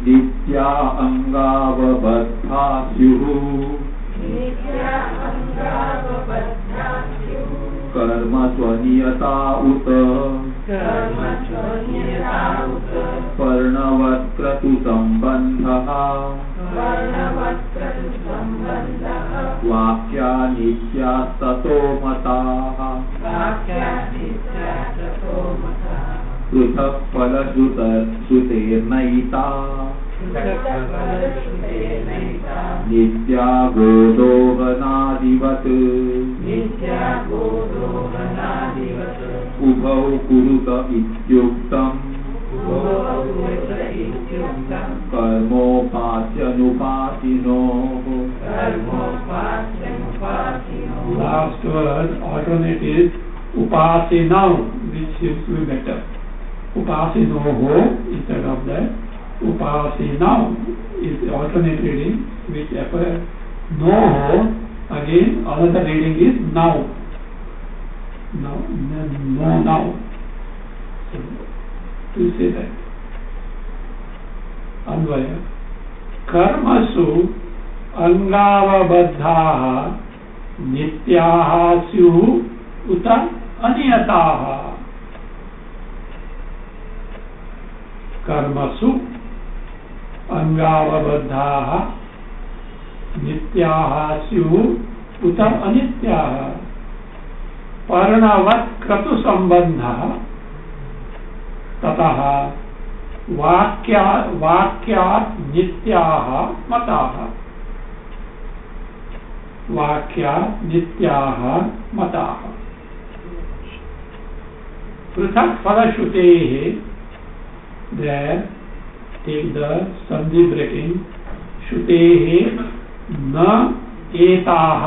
नित्या अंगावबद्धा स्युः कर्म स्वनियता उत पर्णवत्क्रतु सम्बन्धः वाक्या नित्यास्ततो मताः पृथक् फलश्रुतेर्नयिता नित्या गोदोहनादिवत् उभौ कुरुत इत्युक्तम् कर्मोपास्यनुपासिनोः. Last word alternate is upasinau, which seems to be better. Upasinoho instead of that. Upasinau is the alternate reading, which appears. Noho, again another reading is now. No, now. So, to say that. Anvaya. Karmasu angavabadhaः नित्याः स्युः उत अनियताः. कर्मसु अंगावबद्धाः नित्याः स्युः उत अनित्याः. पर्णवत् क्रतु संबन्धः ततः वाक्यात् नित्याः मताः. वाक्यात् नित्याः मताः. पृथक् फलश्रुतेः, there take the sandhi breaking, श्रुतेः न एताः.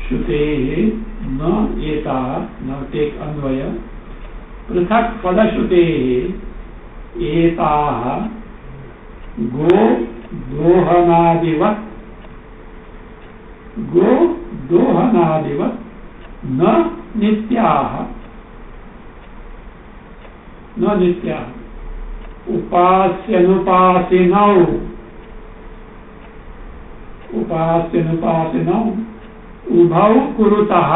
श्रुतेः न एताः. now take अन्वय. पृथक् फलश्रुतेः एताः गो दोहनादिवत्. गो दोहनादिवत् न नित्याः. न नित्याः. उपास्यनुपासिनौ. उपास्यनुपासिनौ उभौ कुरुतः.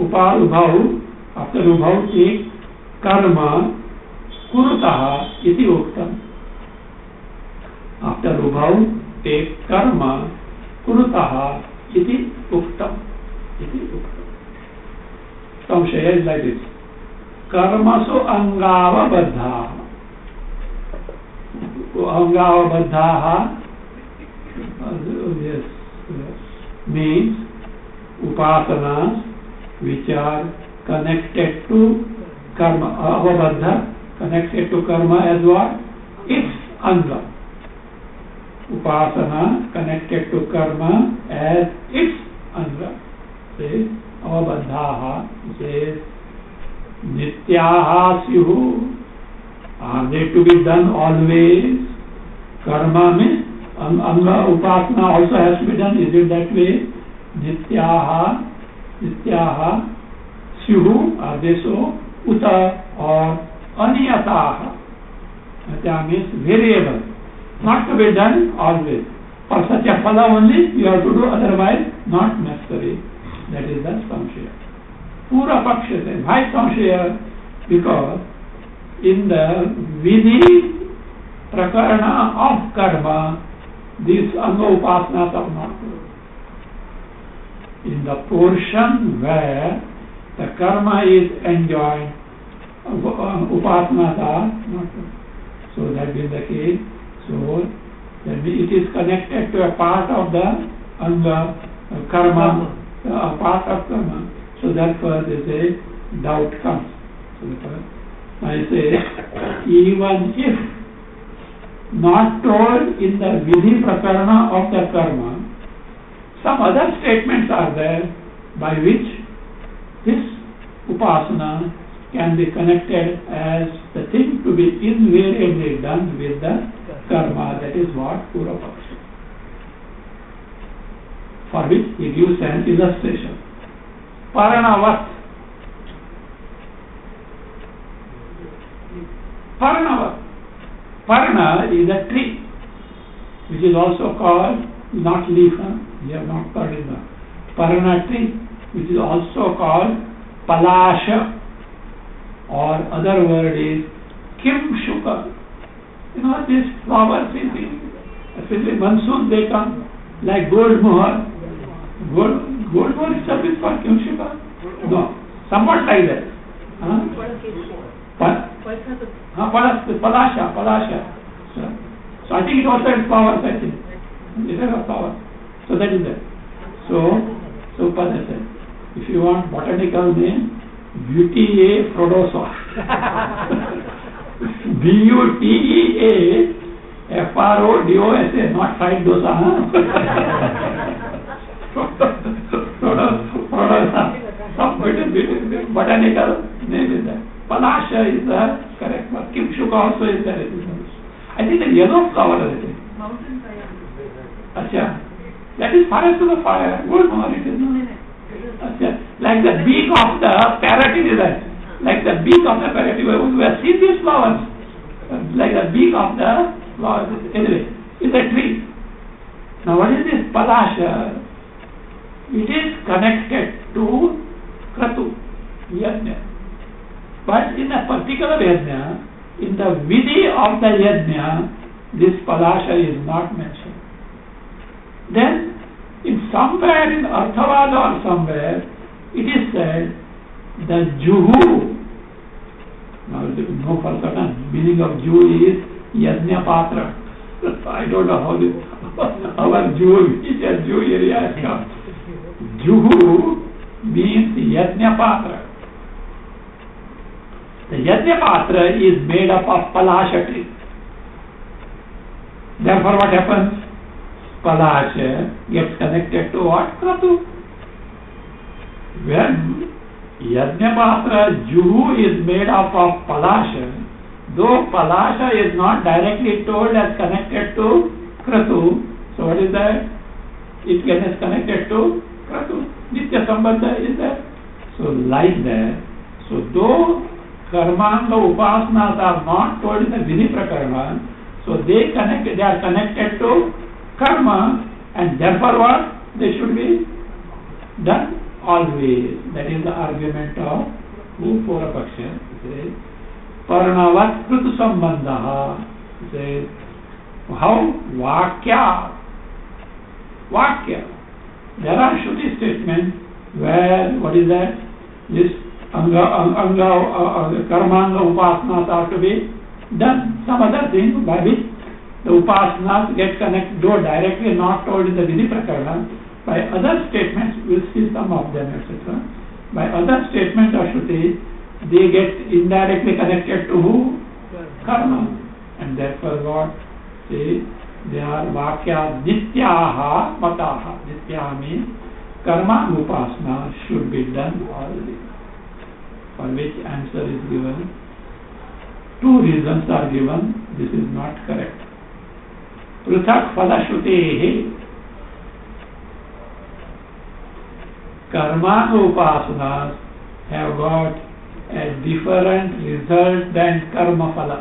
उभौ after उभौ take कर्म कुरुतः इति उक्तम्. after उभौ take कर्म कुरुतः इति उक्तम्. संशय is like this. कर्मसु अंगावबद्धाः. अंगावबद्धाः means upasanas which are connected to karma. Avabadha connected to karma as what? Its anga. Upasana connected to karma as its anga. Says avabadhaha, says nityaha syuhu. Are they to be done always? Karma means anga. Upasana also has to be done. Is it that way? Nityaha syuhu, are they so? Uta or aniyataha. Aniyata means variable, not to be done always. For such a phala only you have to do, otherwise not necessary. That is the samshaya. Pura paksha. Why samshaya? Because in the vidhi prakarana of karma, these anga upasanas are not true. In the portion where the karma is enjoined, upasanas are not true. So that is the case. So that it is connected to a part of the anga karma, a part of karma. So therefore they say doubt comes. So I say even if not told in the vidhi prakarana of the karma, some other statements are there by which this upasana can be connected as the thing to be invariably done with the karma. That is what Purapaksha. For which he gives an illustration. Paranavat. Parnava. Parna is a tree, which is also called, not leaf, we have not called it the Parna tree, which is also called Palasha, or other word is Kimshuka. You know, these flowers, especially monsoon, they come like gold mohar. Gold mohar itself is called Kimshuka? No, somewhat like that. Palasha. So I think it also has flowers, I think. It has a flower. So that is that. So Pada said, if you want botanical name, Butea frondosa. Butea not fried dosa. Frondosa. Some botanical name is that. Palasha is the correct one. Kimshuka also is there. I think the yellow flower is it. Mountain fire. Acha. That is forest to the fire. Good more it is. Acha. Like the beak of the parrot it is that. Like the beak of the parrot. We have seen these flowers. Like the beak of the flowers. Anyway, it's a tree. Now what is this Palasha? It is connected to Kratu, Yajna. But in a particular Yajna, in the Vidhi of the Yajna, this Palasha is not mentioned. Then, in somewhere in Arthavada or somewhere, it is said, the Juhu, now no further meaning of Juhu is Yajna Patra. I don't know how this, our Juhu, which is Juhu area has come. Juhu means Yajna Patra. The Yajna Patra is made up of Palasha tree. Therefore what happens? Palasha gets connected to what? Kratu. When Yajna Patra Juhu is made up of Palasha, though Palasha is not directly told as connected to Kratu, so what is that? It is connected to Kratu. Nitya Sambandha is there. So like that, so though Karmanga Upasanas are not told in the Vidhi Prakarana, so they are connected to Karma, and therefore what? They should be done always. That is the argument of Purapaksha. Parnavat Krutu Sambandha. Says, how? Vakya. There are Shruti statements where, what is that? This Karmanga Upasanas are to be done. Some other thing by which the Upasanas get connected, though directly not told in the Vidhi Prakarana, by other statements, we'll see some of them, etc. By other statements of Shruti, they get indirectly connected to who? Karma. And therefore what? See, they are Vakya Nityaha Mataha. Nityaha means Karma Upasana should be done already. For which answer is given. Two reasons are given. This is not correct. Prithak Phalashrutehi. Karma Upasanas have got a different result than Karma Phala.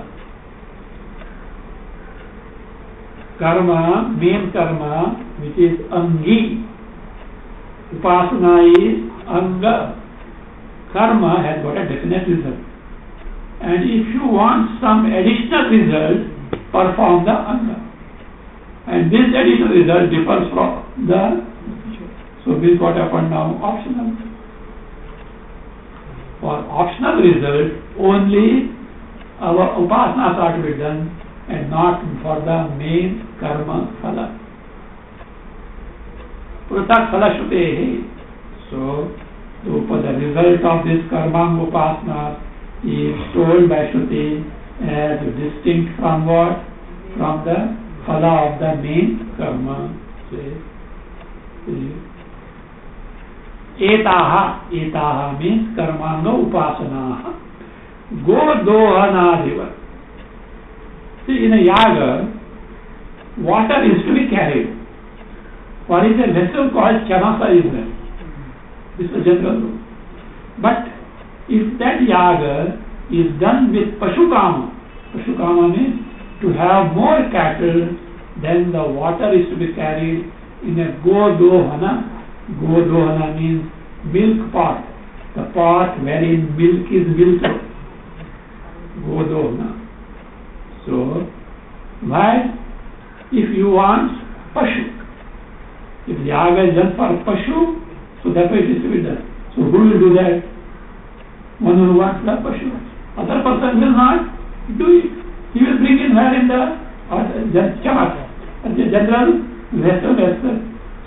Karma, main karma, which is Angi. Upasana is Anga. Karma has got a definite result. And if you want some additional result, perform the Anga. And this additional result differs from the, so this is what happened now, optional. For optional result, only our upasanas are to be done and not for the main karma phala. Prutak phala shrutehi. So the result of this karma upasanas is told by Shruti as distinct from what? From the phala of the main karma. Etaha means karmanga upasana. Go dohanadiva. See, in a yaga, water is to be carried. For is a vessel called chanasa is there. This is a general rule. But if that yaga is done with Pashukama. Pashukama means to have more cattle, then the water is to be carried in a Godohana. Godohana means milk pot, the pot wherein milk is milked. Godohana. So, why? If you want Pashu, if Yaga is done for Pashu, so that way it is to be done. So who will do that? One who wants the Pashu. Other person will not do it. He will bring in her in the chamat, the general vessel.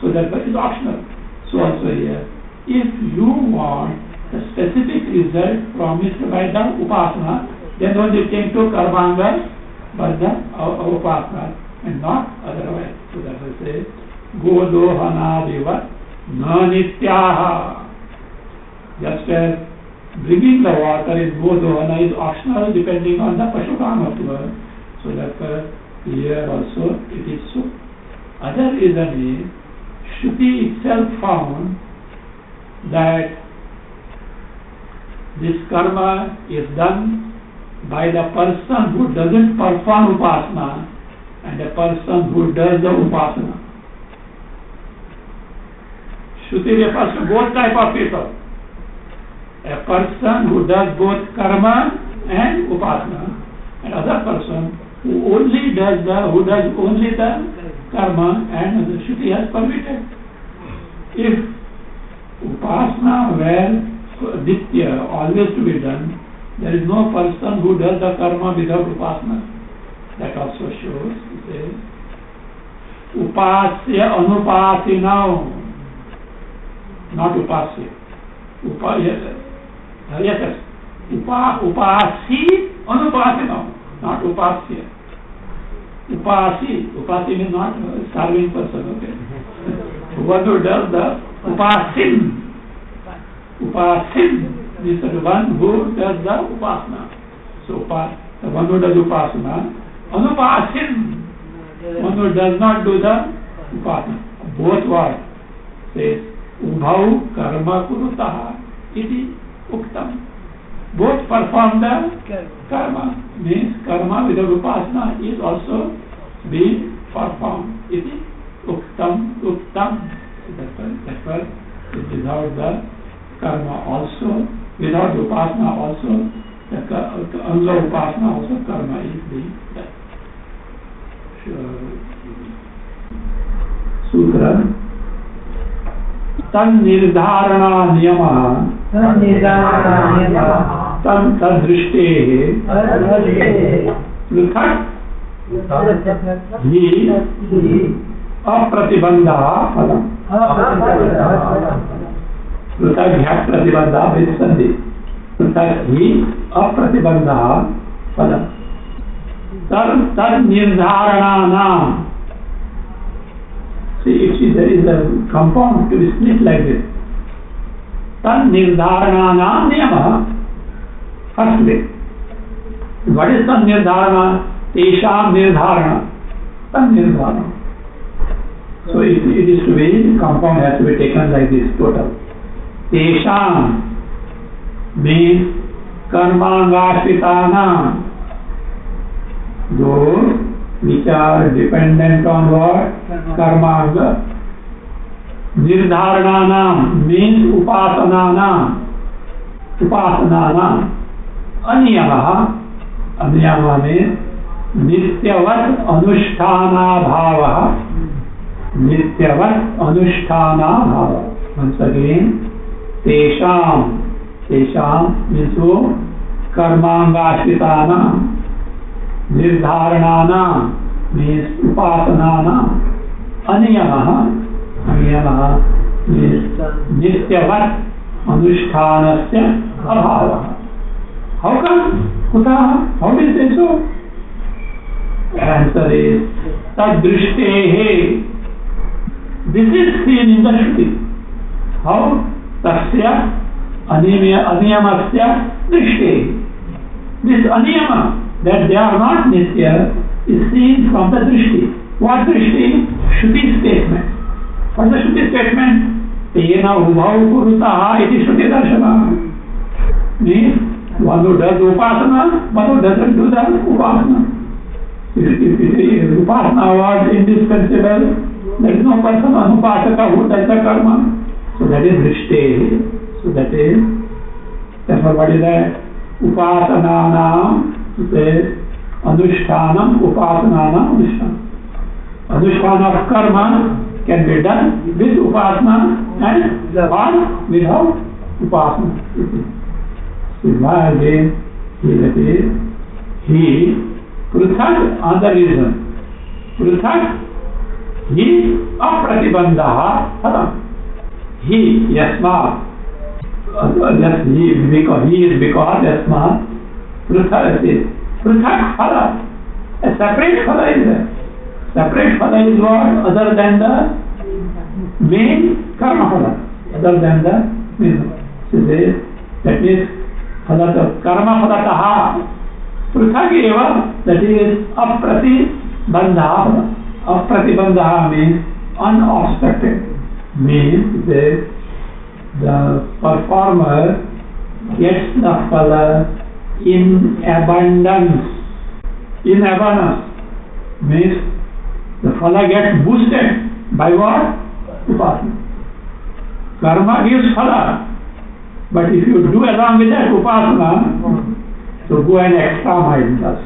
So that is optional. So also here, if you want the specific result promised by the Upasana, then only take to Karmanga but the Upasana and not otherwise. So that will say, Godohanadiva na nityaha. Just as bringing the water in Godohana is optional depending on the Pashukama flow. So therefore here also it is so. Other reason is Shruti itself found that this karma is done by the person who doesn't perform Upasana and the person who does the Upasana. Shruti refers to both type of people. A person who does both karma and Upasana, and other person who does only the karma and the Shruti has permitted. If Upasana were Ditya, always to be done, there is no person who does the karma without Upasana. That also shows, he says, Upasya Anupasinau, not Upasya. Yes. Upasi Anupasinau, not Upasya. Upasi means not serving person, okay? One who does the Upasin is the one who does the Upasana. So the one who does Upasana, Anupasin, one who does not do the Upasana. Both words says Ubhau karma kurutaha iti uktam. Both perform the karma, means karma without Upasana is also being performed. Iti uktam. Therefore, without the karma also, without Upasana also, the under Upasana also karma is being done. Sutra Tan nirdharana niyamah tam tadrishte pruthak hi apratibandha phalam. Pruthak hi apratibandha visandhi. Pruthak hi apratibandha phalam. Tad nirdharana. See, there is a compound to be split like this. Tad nirdharana niyama. First way. What is tad nirdharana? Tesham nirdharana. Tad nirdharana. So it is to be, compound has to be taken like this total. Tesham means karmangashritana. Those which are dependent on what? Karmanga. Nirdharananam means upasananam. Aniyama means nityavat anusthana bhava. Nityavat anusthana bhava. Once again, tesham means karmangashritana. Nirdharanana means upasanana. Aniyama means nityavat anushthanasya abhava. How come? Kutaha? How do you say so? Answer is tadrishte. This is seen in the Shruti. How? Tasya aniyamasya drishte. This aniyama, that they are not nitya, is seen from the drishti. What drishti? Shruti statement. What is the Shruti statement? Tena ubhau kurutaha iti Shruti darshana. Means One who does upasana, one who doesn't do the upasana. If upasana was indispensable, there is no person anupasaka who does the karma. So that is vrishte. So that is, therefore what is that? Upasananam, says, anushtanam, upasananam, anushtanam. Anushthana of karma can be done with upasana and or without upasana. So why again he pruthak other reason. Pruthak he apratibandha phalam. He yasma because he is because yasma pruthak phala. A separate phala is there. Separate phala is what? Other than the main karma phala. Other than the main. So that is karma phalataha pruthak eva, that is apratibandha. Apratibandha means unobstructed. Means that the performer gets the phala in abundance. In abundance means the phala gets boosted by what? Upasana. Karma gives phala. But if you do along with that upasana, so go an extra mile plus.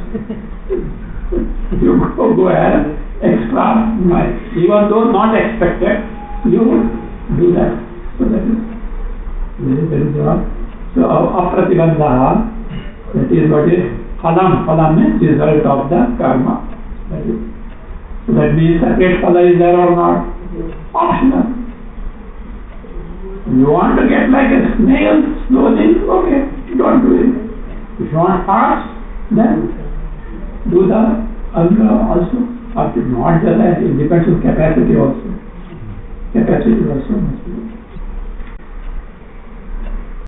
You go an extra mile. Even though not expected, you do that. So that is what. So apratibandha, that is what is phalam. Phalam means result of the karma. That is. So that means separate phala is there or not? Optional. You want to get like a snail slowly, okay, don't do it. If you want fast, then do the other also. Or not just that, it depends on capacity also. Capacity also must be.